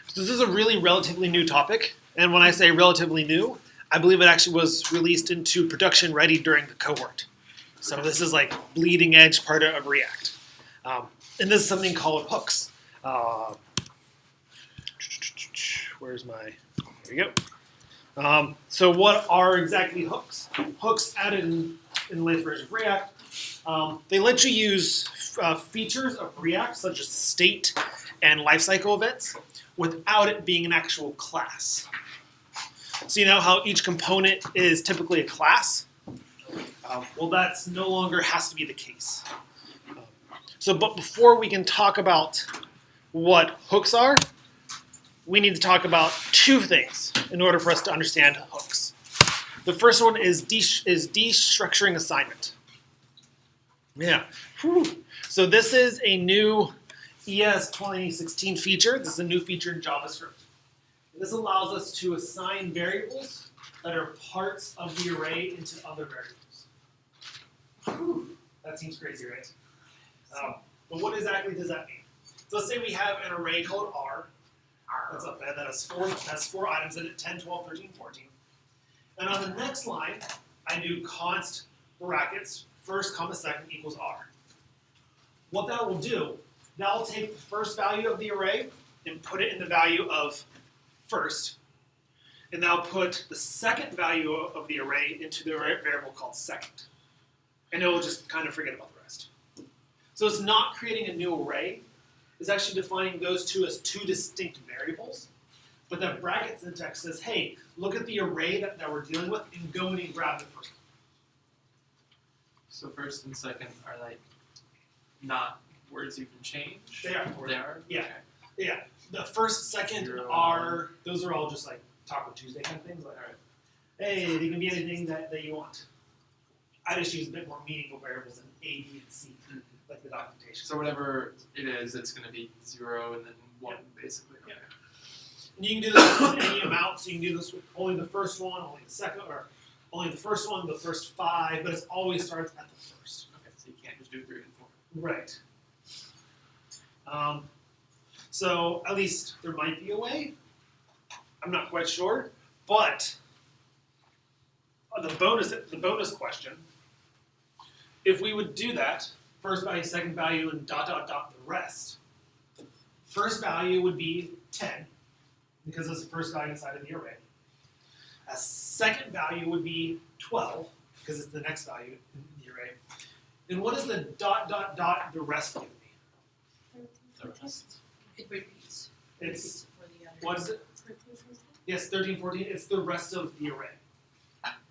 So this is a really relatively new topic, and when I say relatively new, I believe it actually was released into production ready during the cohort. So this is like bleeding edge part of React. And this is something called hooks. Where's my, there you go. So what are exactly hooks? Hooks added in the latest version of React, they let you use features of React, such as state and lifecycle events, without it being an actual class. So you know how each component is typically a class? Well, that's no longer has to be the case. But before we can talk about what hooks are, we need to talk about two things in order for us to understand hooks. The first one is destructuring assignment. Yeah. Whew. So this is a new ES 2016 feature. This is a new feature in JavaScript. This allows us to assign variables that are parts of the array into other variables. Whew. That seems crazy, right? But what exactly does that mean? So let's say we have an array called R. That's up there. That has four items in it, 10, 12, 13, 14. And on the next line, I do const brackets, first comma second equals R. What that will do, that will take the first value of the array and put it in the value of first. And now put the second value of the array into the variable called second. And it will just kind of forget about the rest. So it's not creating a new array. It's actually defining those two as two distinct variables. But that bracket syntax says, hey, look at the array that we're dealing with and go in and grab the first one. So first and second are like not words you can change? They are. They are? Yeah. Okay. Yeah. The first, second Zero, are, those are all just like Taco Tuesday kind of things. Like, all right, hey, they can be anything that you want. I just use a bit more meaningful variables than A, B, and C, like the documentation. So whatever it is, it's going to be 0 and then 1, basically. Okay. And you can do this with any amount, so you can do this with only the first one, only the second, or only the first one, the first 5, but it always starts at the first. Okay, so you can't just do 3 and 4. Right. So at least there might be a way. I'm not quite sure, but the bonus question, if we would do that, first value, second value, and ... the rest, first value would be 10, because it's the first value inside of the array. A second value would be 12, because it's the next value in the array. And what is the ... the rest give me? The rest. It repeats. It's, For the other. what is it? 13, 14? Yes, 13, 14, it's the rest of the array.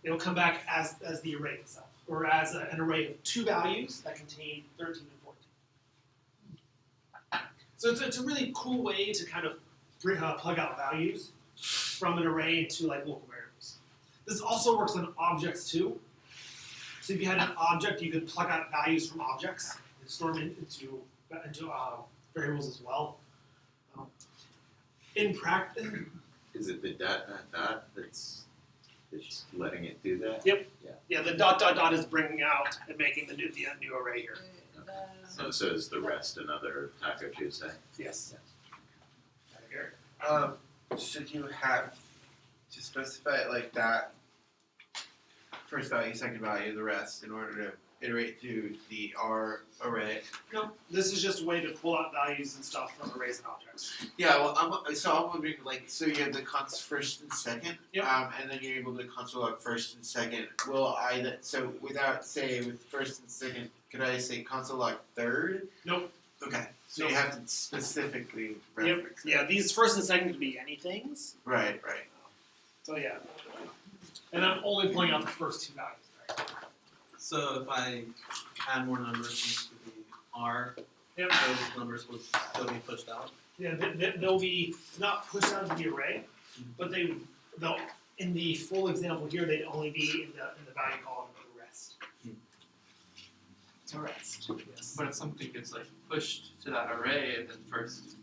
It'll come back as the array itself, or as an array of two values that contain 13 and 14. So it's a really cool way to kind of plug out values from an array into like local variables. This also works on objects too. So if you had an object, you could plug out values from objects and store them into variables as well. In practice, Is it the ... that's just letting it do that? Yep. Yeah, the ... is bringing out and making the new array here. So is the rest another Taco Tuesday? Yes. Right here. Should you have to specify it like that? First value, second value, the rest, in order to iterate through the R array. No, this is just a way to pull out values and stuff from arrays and objects. Yeah, well, I'm wondering, like, so you have the const first and second, Yep. and then you're able to console log first and second. Will I then, so without, say, with first and second, could I say console log third? Nope. Okay, so Nope. you have to specifically Yep. reference it. Yeah, these first and second could be anythings. Right. So yeah. And I'm only pulling out the first two values. Right? So if I add more numbers into the R, Yep. those numbers will still be pushed out. Yeah, they'll be not pushed out of the array, but they'll in the full example here they'd only be in the value column of the rest. It's a rest. Yes. But if something gets like pushed to that array, then first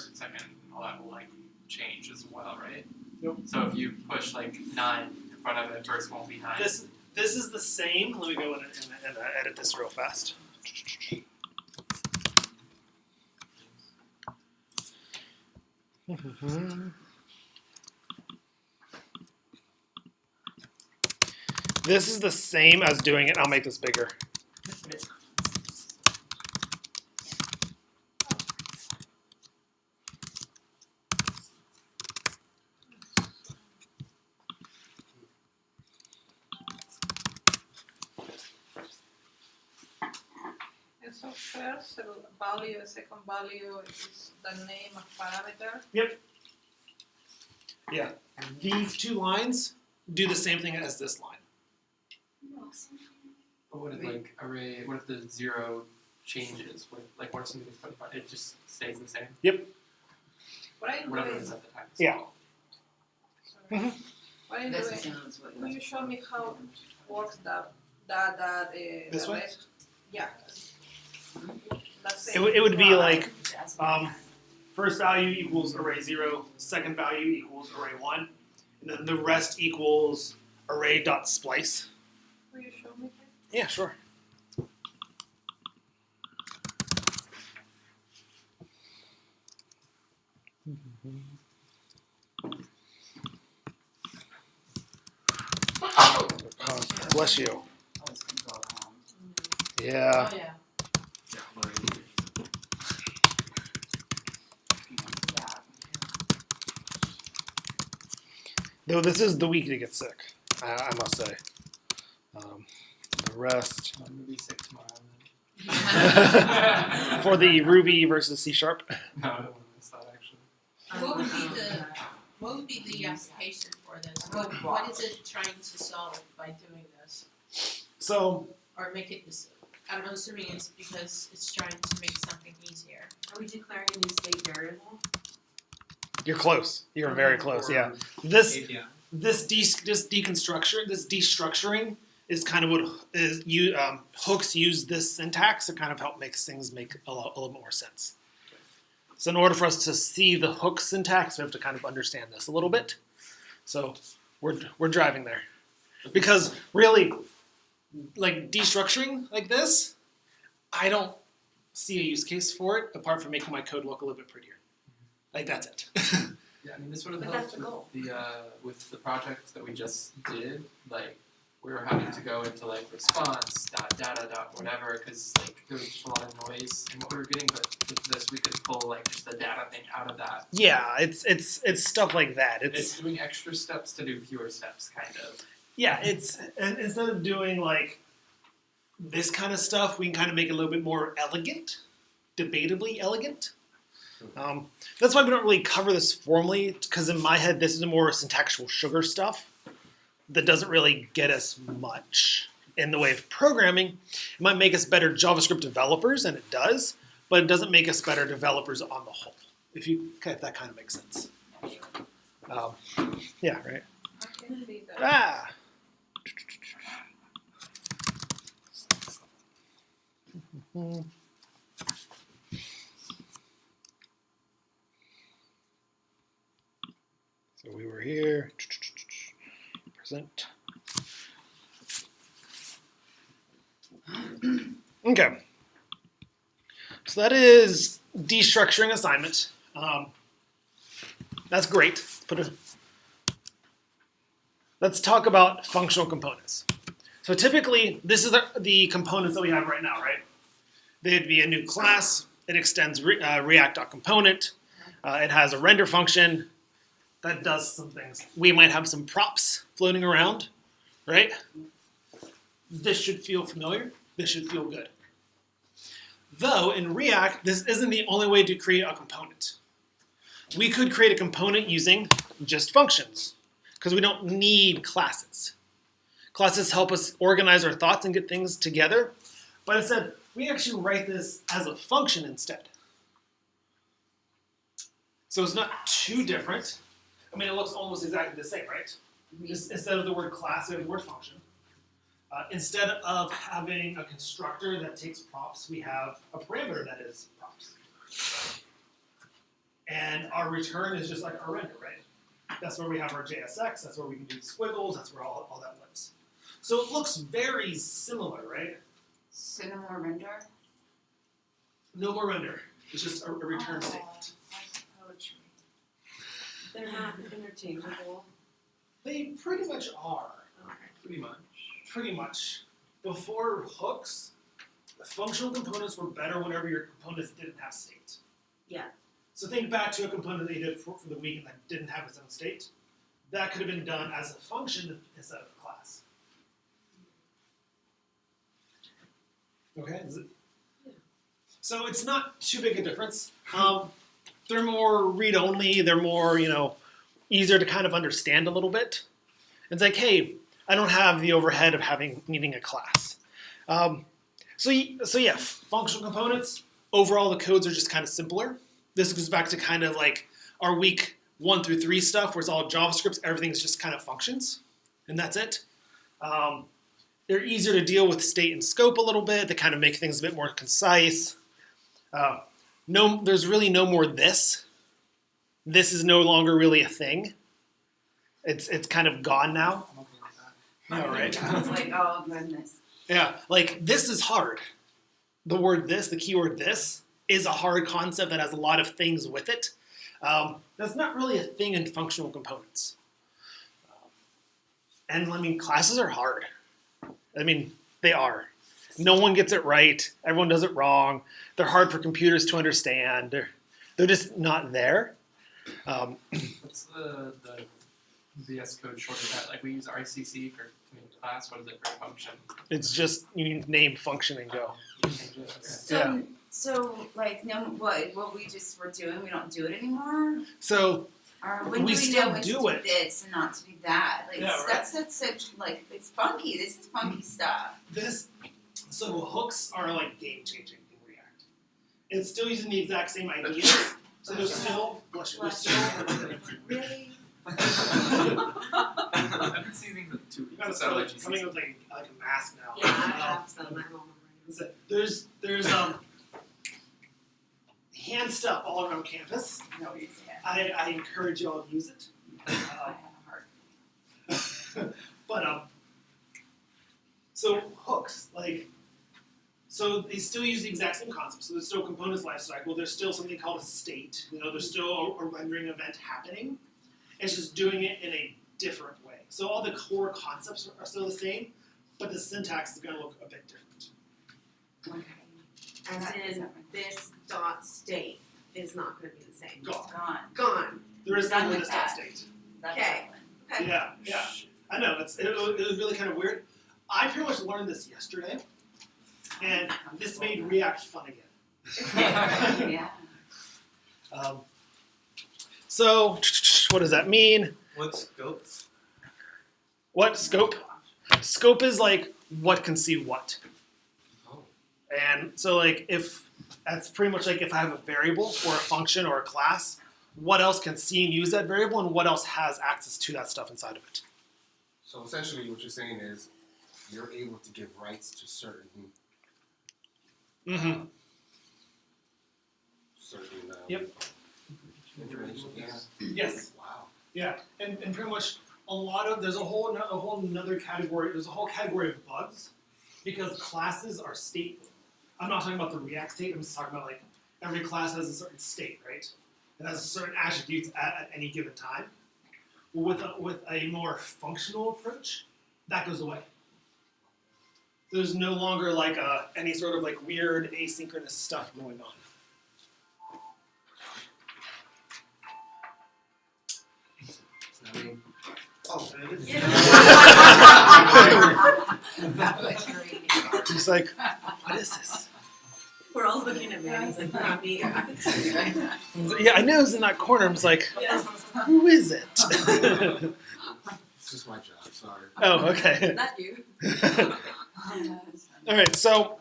and second, all that will like change as well, right? Nope. So if you push like 9 in front of it, first won't be 9. This is the same. Let me go in and edit this real fast. This is the same as doing it. I'll make this bigger. And so first value, the second value is the name of parameter. Yeah. These two lines do the same thing as this line. But what if like array? What if the 0 changes? What if something is 25? It just stays the same. What I'm Whatever doing, is at the time. Yeah. sorry. What I'm That's doing, the same as what can you show me how works that This the way? rest? Yeah. That's It would be like That's first value equals array 0, second value equals array 1, and then the rest equals array dot splice. Will you show me? Yeah, sure. Bless you. always gonna go wrong. Yeah. Oh yeah. Yeah. Though this is the week to get sick, I must say. The rest I'm gonna be sick tomorrow. for the Ruby versus C Sharp. No, I don't want to miss that actually. What would be the application for this? What is it trying to solve by doing this? So Or make it, I'm assuming it's because it's trying to make something easier. Are we declaring a new state variable? you're close. You're very close. Yeah. This API. this destructuring is kind of what is you hooks use this syntax to kind of help make things make a little more sense. So in order for us to see the hook syntax, we have to kind of understand this a little bit. So we're driving there, because really, like destructuring like this, I don't see a use case for it apart from making my code look a little bit prettier. Like that's it. Yeah, I mean this would have But helped that's the goal. with the project that we just did. Like we were having to go into like response data whatever because like there was just a lot of noise in what we were getting. But with this, we could pull like just the data thing out of that. Yeah, it's stuff like that. It's doing extra steps to do fewer steps, kind of. Yeah, it's and instead of doing like this kind of stuff, we can kind of make it a little bit more elegant, debatably elegant. That's why we don't really cover this formally, because in my head, this is more syntactical sugar stuff that doesn't really get us much in the way of programming. It might make us better JavaScript developers, and it does, but it doesn't make us better developers on the whole. If that kind of makes sense. Yeah, right. I can see that. Ah. So we were here. Present. Okay. So that is destructuring assignment. That's great. Let's talk about functional components. So typically, this is the components that we have right now, right? They'd be a new class. It extends React.component. It has a render function that does some things. We might have some props floating around, right? This should feel familiar. This should feel good. Though in React, this isn't the only way to create a component. We could create a component using just functions, because we don't need classes. Classes help us organize our thoughts and get things together, but instead, we actually write this as a function instead. So it's not too different. I mean, it looks almost exactly the same, right? Instead of the word class, we have the word function. Instead of having a constructor that takes props, we have a parameter that is props. And our return is just like our render, right? That's where we have our JSX, that's where we can do squiggles, that's where all that lives. So it looks very similar, right? Cinema render. No more render. It's just a return statement. Poetry. They're not interchangeable. They pretty much are. Okay. Pretty much. Pretty much. Before hooks, the functional components were better whenever your components didn't have state. Yeah. So think back to a component that you did for the weekend that didn't have its own state. That could have been done as a function instead of a class. Okay. So it's not too big a difference. They're more read-only. They're more, easier to kind of understand a little bit. It's like, hey, I don't have the overhead of needing a class. So yeah, functional components. Overall, the codes are just kind of simpler. This goes back to kind of like our week 1 through 3 stuff, where it's all JavaScript. Everything's just kind of functions, and that's it. They're easier to deal with state and scope a little bit. They kind of make things a bit more concise. There's really no more this. This is no longer really a thing. It's kind of gone now. I'm okay with that. Yeah, right. I was like, oh goodness. Yeah, like this is hard. The word this, the keyword this, is a hard concept that has a lot of things with it. That's not really a thing in functional components. And I mean, classes are hard. I mean, they are. No one gets it right. Everyone does it wrong. They're hard for computers to understand. They're just not there. What's the VS Code short of that? Like we use RCC for class. What is it for function? It's just you name function and go. You change it. Okay. So, so like, no, what we just were doing, we don't do it anymore? So Or when We do we still know when do to do it. this and not to do that? Like, Yeah, right. that's such, like, it's funky. This is funky stuff. So hooks are like game changing in React. It's still using the exact same ideas. So there's still Really? I've been seeing the two. You gotta start like coming with like a mask now. Yeah, I have some at home. So there's hand stuff all around campus. Nobody's yet. I encourage you all to use it. I have a heart. But so hooks, so they still use the exact same concept. So there's still components lifecycle. There's still something called a state. There's still a rendering event happening. It's just doing it in a different way. So all the core concepts are still the same, but the syntax is going to look a bit different. Okay. As That in, doesn't- this dot state is not gonna be the same. Gone. Gone. Gone. There is Done no with list that. state. That's Okay. okay. Yeah. I know. It was really kind of weird. I pretty much learned this yesterday, and this made React fun again. Yeah. So what does that mean? What's scope? What scope? Scope is like what can see what. Oh. And so like if that's pretty much like if I have a variable or a function or a class, what else can see and use that variable and what else has access to that stuff inside of it. So essentially what you're saying is you're able to give rights to certain Mm-hmm. Yep. information. Yeah. Yes. Wow. Yeah. And pretty much there's a whole another category. There's a whole category of bugs because classes are stateful. I'm not talking about the React state. I'm just talking about like every class has a certain state, right? It has certain attributes at any given time. With a more functional approach, that goes away. There's no longer like any sort of like weird asynchronous stuff going on. I mean, That's what you're reading. Just like, what is this? We're all looking at Manny, like, not me. Yeah, I know it's in that corner. I'm just like, who is it? it's just my job, sorry. Oh, okay. Not you. All right, so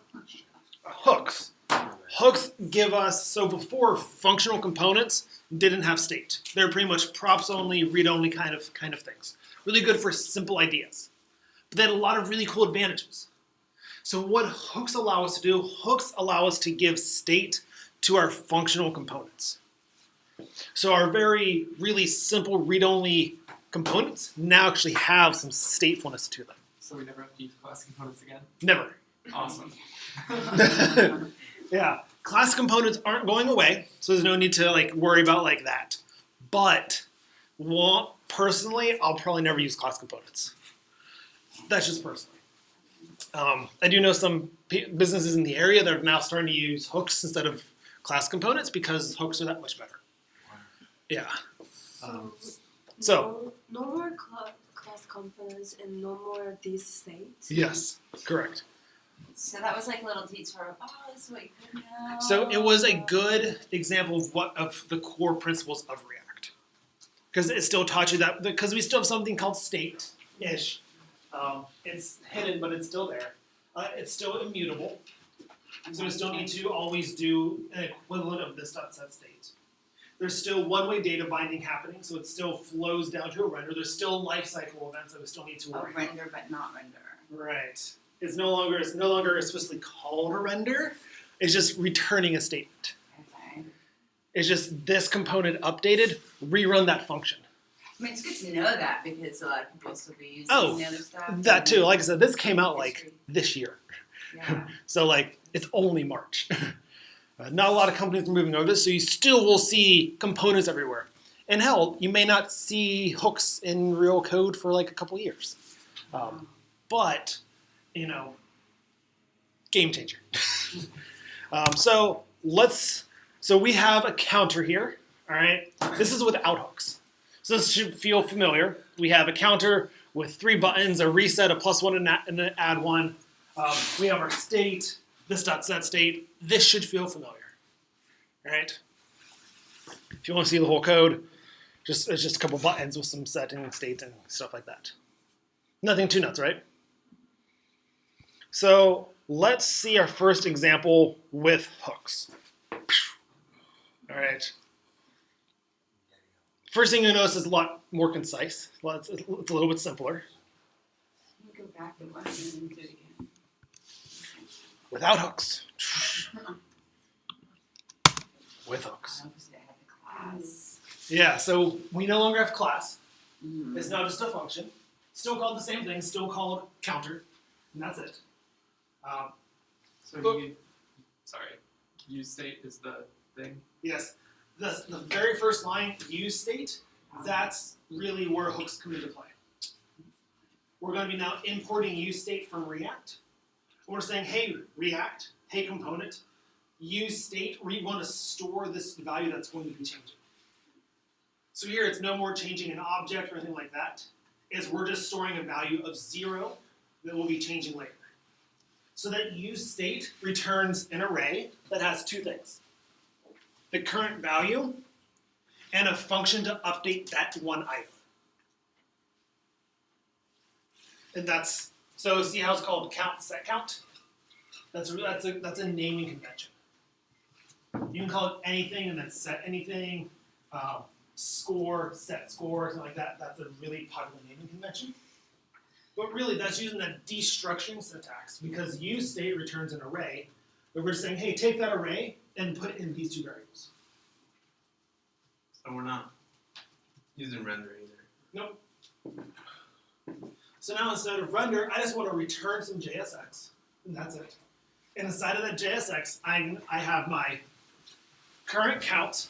hooks. Hooks give us, so before functional components didn't have state. They're pretty much props only, read only kind of things. Really good for simple ideas. But they had a lot of really cool advantages. So what hooks allow us to do, hooks allow us to give state to our functional components. So our very, really simple read-only components now actually have some statefulness to them. So we never have to use class components again. Never. Awesome. Yeah, class components aren't going away, so there's no need to like worry about like that. But personally, I'll probably never use class components. That's just personally. I do know some businesses in the area that are now starting to use hooks instead of class components because hooks are that much better. Yeah. So no more class components and no more these states. yes, correct. So that was like a little detour of, oh, this is what you could know. So it was a good example of the core principles of React, because it still taught you that, because we still have something called state-ish. It's hidden, but it's still there. It's still immutable, so we still need to always do an equivalent of this dot set state. There's still one-way data binding happening, so it still flows down to a render. There's still life cycle events that we still need to worry about. render but not render. Right. It's no longer explicitly called a render. It's just returning a statement. Okay. It's just this component updated, rerun that function. I mean, it's good to know that because a lot of people still be using Oh, the other stuff. That too. Like I said, this came out like History. this year. Yeah. So like it's only March. Not a lot of companies are moving over this, so you still will see components everywhere. And hell, you may not see hooks in real code for like a couple years. But, you know, game changer. So we have a counter here, all right? This is without hooks. So this should feel familiar. We have a counter with 3 buttons, a reset, a +1, and an add 1. We have our state, this dot set state. This should feel familiar, all right? If you want to see the whole code, it's just a couple buttons with some setting, state, and stuff like that. Nothing too nuts, right? So let's see our first example with hooks. All right. First thing you'll notice is a lot more concise. It's a little bit simpler. Let me go back and watch it and do it again. Without hooks. With hooks. Obviously, I have the class. Yeah, so we no longer have class. Mm. It's now just a function. Still called the same thing, still called counter, and that's it. So use state is the thing. Yes, the very first line, use state, that's really where hooks come into play. We're going to be now importing use state from React. We're saying, hey, React, hey, component, use state, we want to store this value that's going to be changing. So here it's no more changing an object or anything like that. We're just storing a value of 0 that will be changing later. So that use state returns an array that has 2 things. The current value and a function to update that one item. And that's, so see how it's called count, set count? That's a naming convention. You can call it anything and then set anything, score, set score, something like that. That's a really popular naming convention. But really, that's using that destructuring syntax because use state returns an array, but we're saying, hey, take that array and put it in these 2 variables. So we're not using render either. Nope. So now instead of render, I just want to return some JSX, and that's it. And inside of that JSX, I have my current count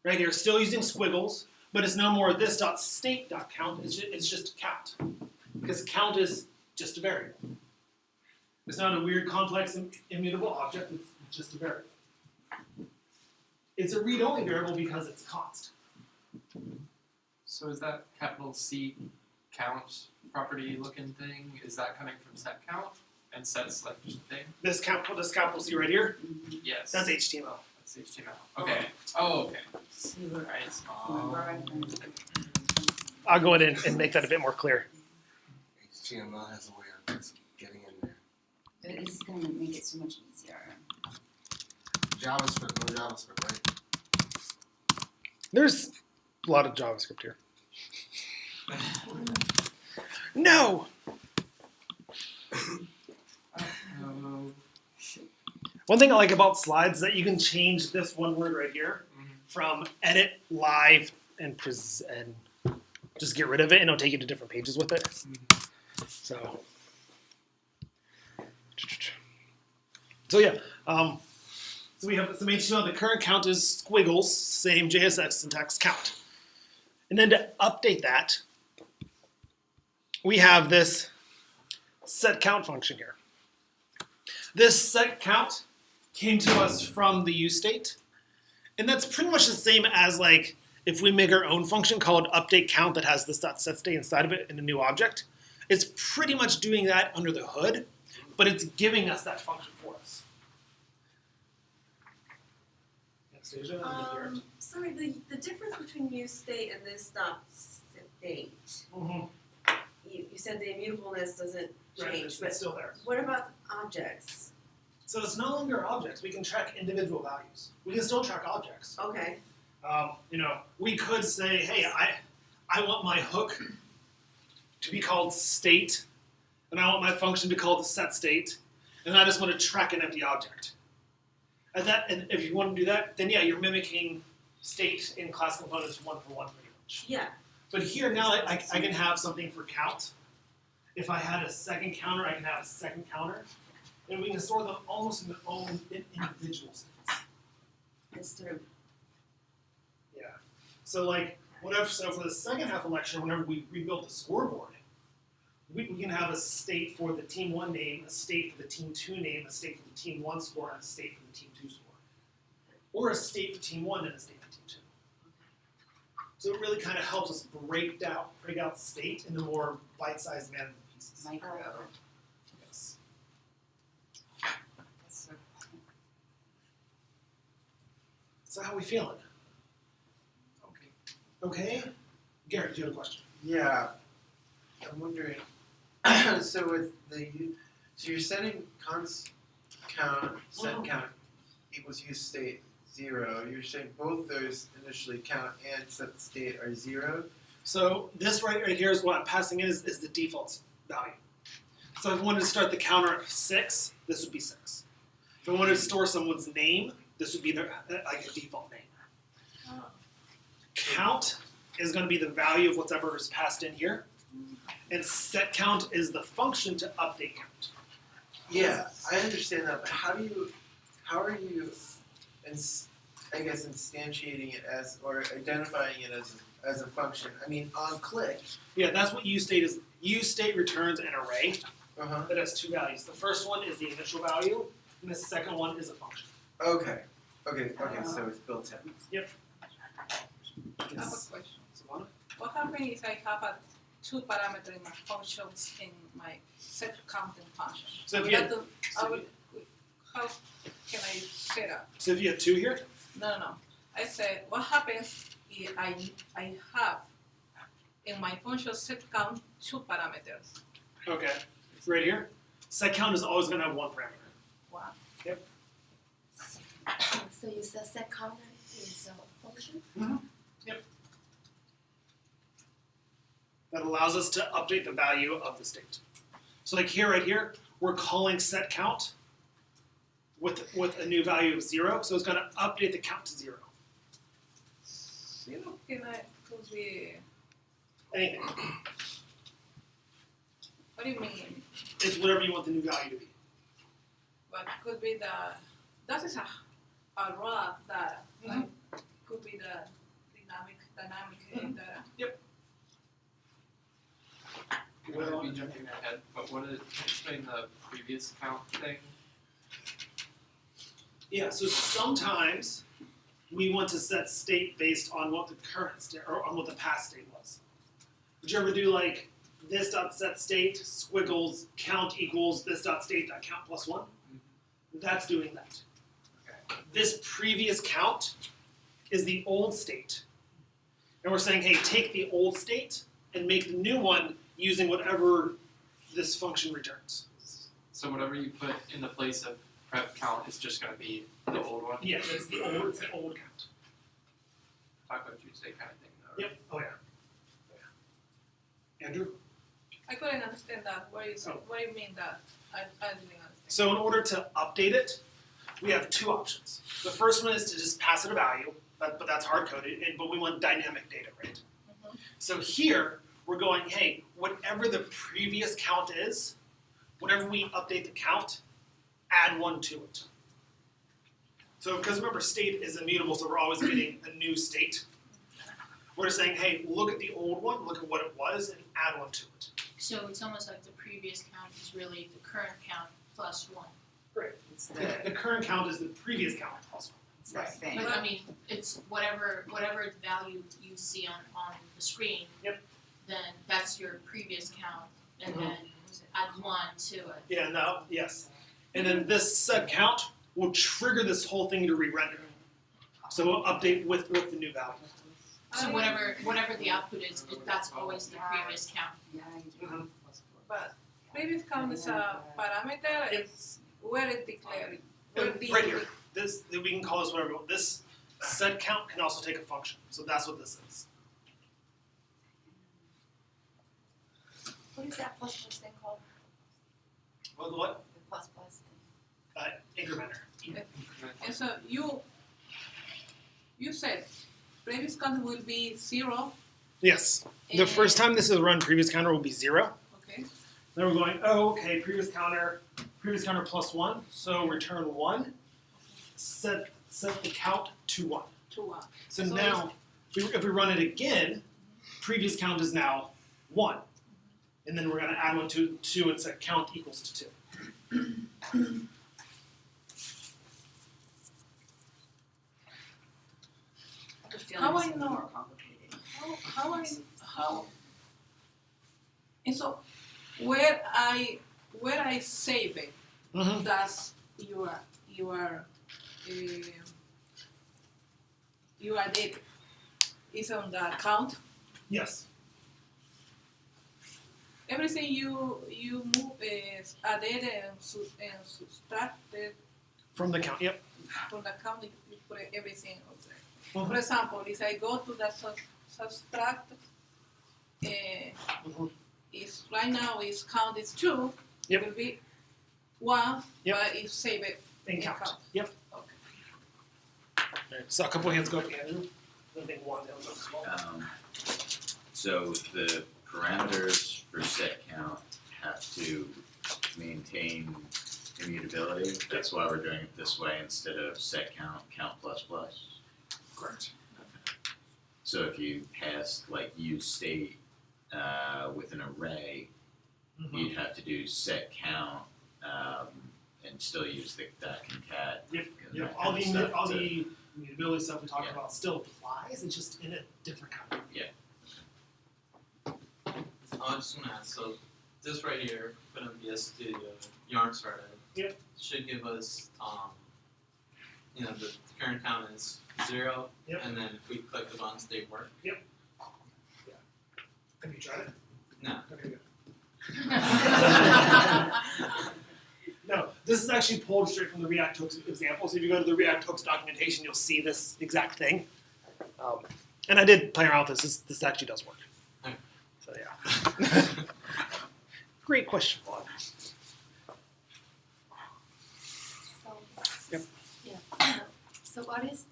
right here, still using squiggles, but it's no more this dot state dot count. It's just count, because count is just a variable. It's not a weird, complex, immutable object. It's just a variable. It's a read-only variable because it's const. So is that capital C count property looking thing? Is that coming from set count and sets like thing? This capital C right here, Yes. that's HTML. That's HTML. Okay. Oh, okay. See what Right. I'll go in and make that a bit more clear. HTML has a way of just getting in there. This is going to make it so much easier. JavaScript, no JavaScript, right? There's a lot of JavaScript here. No! One thing I like about slides is that you can change this one word right here from edit, live, and just get rid of it, and it'll take you to different pages with it. So yeah. So we have some HTML. The current count is squiggles, same JSX syntax count. And then to update that, we have this set count function here. This set count came to us from the useState, and that's pretty much the same as like if we make our own function called update count that has this .setState inside of it in a new object. It's pretty much doing that under the hood, but it's giving us that function for us. Anastasia, and then here. Sorry, the difference between use state and this dot state, Mhm. you said the immutableness doesn't Right, change, it's but still there. what about objects? So it's no longer objects. We can track individual values. We can still track objects. Okay, We could say, hey, I want my hook to be called state, and I want my function to be called set state, and I just want to track an empty object. And if you want to do that, then yeah, you're mimicking state in class components one for one pretty much. yeah, But here now I can have something for count. If I had a second counter, I can have a second counter. And we can store them almost in their own individual states. instead of, Yeah. So so for the second half of the lecture, whenever we rebuild the scoreboard, we can have a state for the team 1 name, a state for the team 2 name, a state for the team 1 score, and a state for the team 2 score. Or a state for team 1 and a state for team 2. So it really kind of helps us break out state into more bite-sized manageable pieces. Micro. Yes. So how are we feeling? Okay? Gary, do you have a question? Yeah, I'm wondering. So with so you're setting set count equals use state 0. You're saying both those initially count and set state are 0. So this right here is what I'm passing in is the default value. So if I wanted to start the counter at 6, this would be 6. If I wanted to store someone's name, this would be their like a default name. Count is going to be the value of whatever is passed in here, and set count is the function to update count. Yeah, I understand that, but how are you, I guess, instantiating it as, or identifying it as a function? I mean, on click. Yeah, that's what useState is. useState returns an array Uh-huh. that has 2 values. The first one is the initial value, and the second one is a function. Okay, so it's built in. I have a question. Savannah? What happens if I have 2 parameters in my functions in my set counting function? So if you had, How can I set up? so if you had 2 here, No. I said, what happens if I have in my function set count 2 parameters? okay, right here, set count is always going to have 1 parameter. One. So you said set counter is a function? That allows us to update the value of the state. So like here, right here, we're calling set count with a new value of 0, so it's going to update the count to 0. 0 could be, Anything. what do you mean? It's whatever you want the new value to be. But could be that is a raw data. Like, could be the dynamic data. I might be jumping ahead, but explain the previous count thing? Yeah, so sometimes we want to set state based on what the current state, or on what the past state was. Did you ever do like this dot set state squiggles count equals this dot state dot count plus 1? That's doing that. Okay. This previous count is the old state. And we're saying, hey, take the old state and make the new one using whatever this function returns. So whatever you put in the place of prep count is just going to be the old one? Yeah, it's the old count. Taco Tuesday kind of thing, though. Yep. Oh yeah. Andrew? I couldn't understand that. What do you mean that? I didn't understand. So in order to update it, we have 2 options. The first one is to just pass it a value, but that's hard-coded, but we want dynamic data, right? So here, we're going, hey, whatever the previous count is, whenever we update the count, add 1 to it. So, because remember, state is immutable, so we're always getting a new state. we're saying, hey, look at the old one, look at what it was, and add one to it. So it's almost like the previous count is really the current count plus one. Great. It's The current count is the previous count plus one. it's that thing. But I mean, it's whatever value you see on the screen. Yep. Then that's your previous count, and Mhm. then add one to it. Yeah, no, yes. And then this set count will trigger this whole thing to re-render. So we'll update with the new value. So whatever the output is, that's always the previous count. Yeah, you do. Mhm. But previous count is a parameter, it's where it declared, where the. Right here. This, we can call this whatever we want. This set count can also take a function. So that's what this is. What is that plus plus thing called? What? The plus plus thing. Incrementer. And so you said previous count will be 0, Yes. The first time this is run, previous counter will be 0. okay? Then we're going, oh, okay, previous counter plus 1. So return 1. Set the count to 1. To 1. So So now, if we run it again, previous count is now 1. And then we're going to add 1 to 2 and set count equals to 2. I have a feeling How it's I know? more complicated. How and so where I save it, Mm-hmm. that's your data is on the count. Yes. Everything you move is added and subtracted From the count, yep. from the count. You put everything on there. Mhm. For example, if I go to the subtract, Mhm. is right now is count is 2, Yep. it will be 1, Yep. but if save it In count. count. Yep. Okay. Alright, so a couple hands go up, Andrew. I think one hands up as well. So the parameters for set count have to maintain immutability. That's why we're doing it this way instead of set count, count plus plus. Correct. So if you passed like use state with an array, Mhm. you'd have to do set count and still use the concat. Yep. and Yep. that All kind the of stuff all to- the immutability stuff we talked Yeah. about still applies. It's just in a different kind. I just want to ask, so this right here, put in VS Studio, yarn started. Yep. Should give us, the current count is 0, Yep. and then if we click the buttons, they work. Have you tried it? No. Okay, good. No, this is actually pulled straight from the React Hooks example. So if you go to the React Hooks documentation, you'll see this exact thing. And I did play around with this. This actually does work. Okay. So yeah. Great question, Bob. So, Yep. Yeah. So what is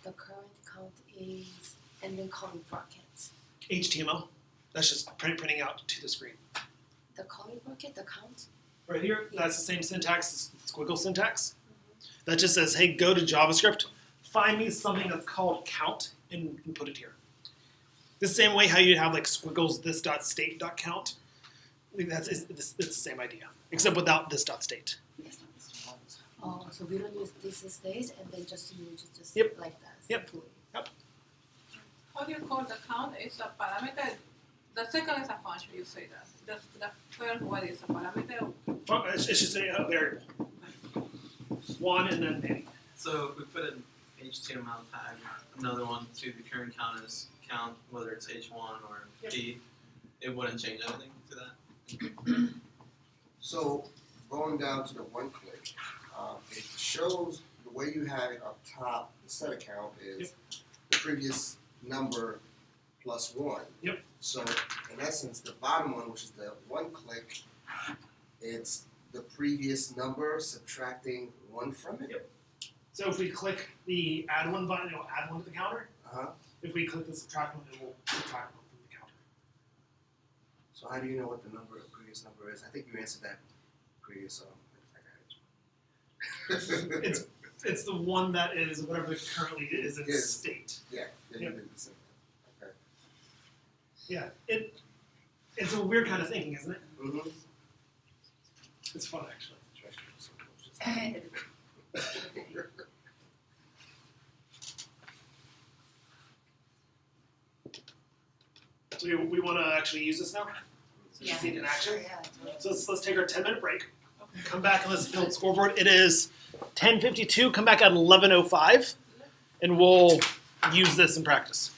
the current count is and then curly brackets? HTML. That's just printing out to the screen. The curly bracket, the count? Right here, that's the same syntax, squiggle syntax. That just says, hey, go to JavaScript, find me something that's called count, and put it here. The same way how you have like squiggles this dot state dot count. I think it's the same idea, except without this dot state. Oh, so we don't use this stage and then just use just Yep. like that. Yep. Simply. How do you call the count? It's a parameter. The second is a function. You say that. The first one is a parameter. It's just a variable. One and then many. So if we put an HTML tag, another one to the current count is count, whether it's H1 or P, it wouldn't change anything to that? So going down to the one click, it shows the way you have it up top, the set account is the previous number plus 1. Yep. So in essence, the bottom one, which is the one click, it's the previous number subtracting 1 from it. Yep. So if we click the add one button, it'll add one to the counter. Uh-huh. If we click the subtract one, it will subtract one from the counter. So how do you know what the previous number is? I think you answered that previous. I got it. It's the one that is whatever the currently is in Yes. state. Yeah. Yep. You did the same. Okay. Yeah, it's a weird kind of thinking, isn't it? Mm-hmm. It's fun actually. So we want to actually use this now. So just see it in action. So let's take our 10-minute break. Come back and let's build scoreboard. It is 10:52. Come back at 11:05, and we'll use this in practice.